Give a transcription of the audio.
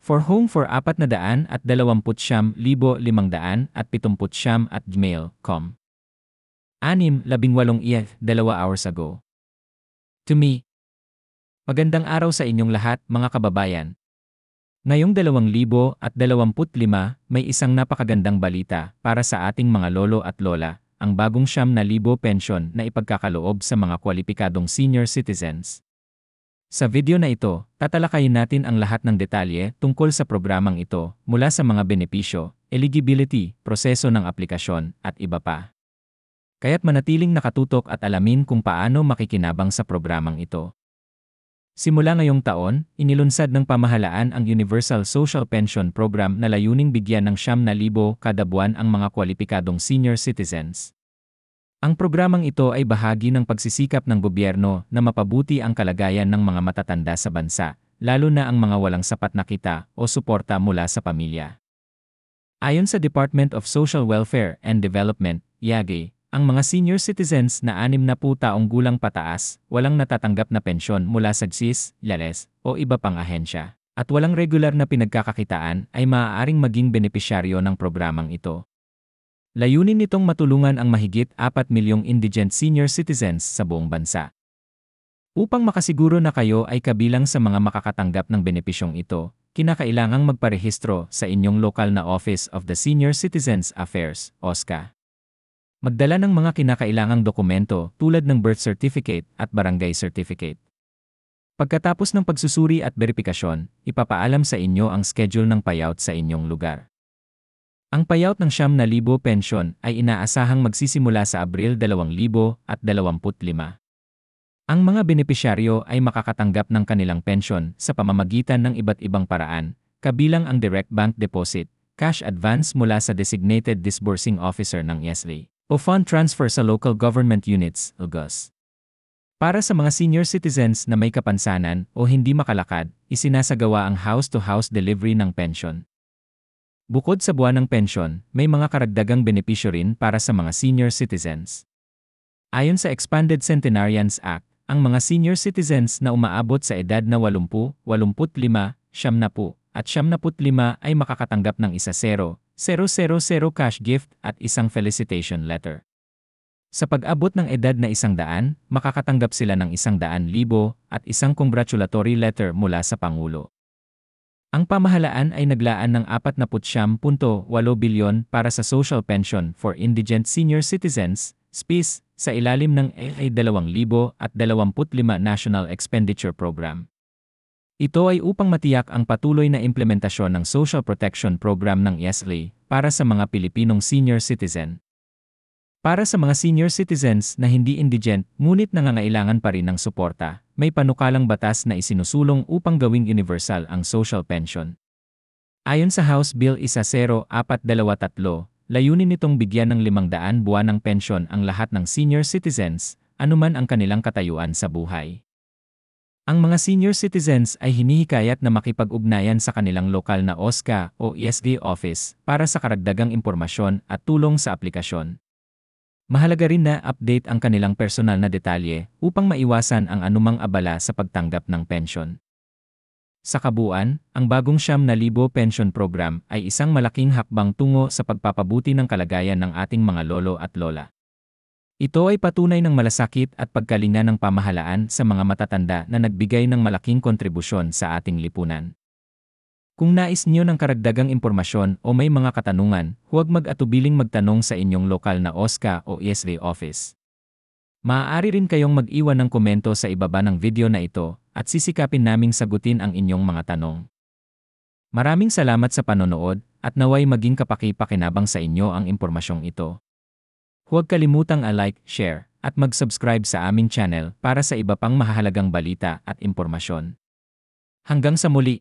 For home for 429,570 at gmail.com. 6-18 2 hours ago. To me. Magandang araw sa inyong lahat, mga kababayan. Ngayong 2025, may isang napakagandang balita para sa ating mga lolo at lola, ang bagong 5,000 pensyon na ipagkakaloob sa mga kwalipikadong senior citizens. Sa video na ito, tatalakayin natin ang lahat ng detalye tungkol sa programang ito, mula sa mga benepisyo, eligibility, proseso ng aplikasyon, at iba pa. Kaya't manatiling nakatutok at alamin kung paano makikinabang sa programang ito. Simula ngayong taon, inilunsad ng pamahalaan ang Universal Social Pension Program na layuning bigyan ng 5,000 kada buwan ang mga kwalipikadong senior citizens. Ang programang ito ay bahagi ng pagsisikap ng gobyerno na mapabuti ang kalagayan ng mga matatanda sa bansa, lalo na ang mga walang sapat na kita o suporta mula sa pamilya. Ayon sa Department of Social Welfare and Development, YAGE, ang mga senior citizens na 60 taong gulang pataas, walang natatanggap na pensyon mula sa GSIS, LALES, o iba pang ahensya, at walang regular na pinagkakakitaan ay maaaring maging benepisyaryo ng programang ito. Layunin nitong matulungan ang mahigit 4 milyong indigent senior citizens sa buong bansa. Upang makasiguro na kayo ay kabilang sa mga makakatanggap ng benepisyong ito, kinakailangang magparehistro sa inyong lokal na Office of the Senior Citizens Affairs, OSCA. Magdala ng mga kinakailangang dokumento tulad ng birth certificate at barangay certificate. Pagkatapos ng pagsusuri at verifikasyon, ipapaalam sa inyo ang schedule ng payout sa inyong lugar. Ang payout ng 5,000 pensyon ay inaasahang magsisimula sa Abril 2025. Ang mga benepisyaryo ay makakatanggap ng kanilang pensyon sa pamamagitan ng iba't ibang paraan, kabilang ang direct bank deposit, cash advance mula sa Designated Disbursing Officer ng YESLI, o fund transfer sa Local Government Units, LGUs. Para sa mga senior citizens na may kapansanan o hindi makalakad, isinasagawa ang house-to-house delivery ng pensyon. Bukod sa buwan ng pensyon, may mga karagdagang benepisyo rin para sa mga senior citizens. Ayon sa Expanded Centenarians Act, ang mga senior citizens na umaabot sa edad na 80, 85, 70, at 75 ay makakatanggap ng isa 0,000 cash gift at isang felicitation letter. Sa pag-abot ng edad na 100, makakatanggap sila ng 100,000 at isang congratulatory letter mula sa Pangulo. Ang pamahalaan ay naglaan ng 49.8 bilyon para sa Social Pension for Indigent Senior Citizens, SPIS, sa ilalim ng LA 2025 National Expenditure Program. Ito ay upang matiyak ang patuloy na implementasyon ng Social Protection Program ng YESLI para sa mga Pilipinong senior citizen. Para sa mga senior citizens na hindi indigent ngunit nangangailangan pa rin ng suporta, may panukalang batas na isinusulong upang gawing universal ang social pension. Ayon sa House Bill 10423, layunin nitong bigyan ng 500 buwan ng pensyon ang lahat ng senior citizens, anuman ang kanilang katayuan sa buhay. Ang mga senior citizens ay hinihikayat na makipag-ugnayan sa kanilang lokal na OSCA o ESD office para sa karagdagang impormasyon at tulong sa aplikasyon. Mahalaga rin na update ang kanilang personal na detalye upang maiwasan ang anumang abala sa pagtanggap ng pensyon. Sa kabuuan, ang bagong 5,000 pension program ay isang malaking hakbang tungo sa pagpapabuti ng kalagayan ng ating mga lolo at lola. Ito ay patunay ng malasakit at pagkalinga ng pamahalaan sa mga matatanda na nagbigay ng malaking kontribusyon sa ating lipunan. Kung nais niyo ng karagdagang impormasyon o may mga katanungan, huwag mag-atubiling magtanong sa inyong lokal na OSCA o ESD office. Maaari rin kayong mag-iwan ng komento sa ibaba ng video na ito at sisikapin naming sagutin ang inyong mga tanong. Maraming salamat sa panonood at naway maging kapaki-pakinabang sa inyo ang impormasyong ito. Huwag kalimutang i-like, share, at mag-subscribe sa aming channel para sa iba pang mahahalagang balita at impormasyon. Hanggang sa muli!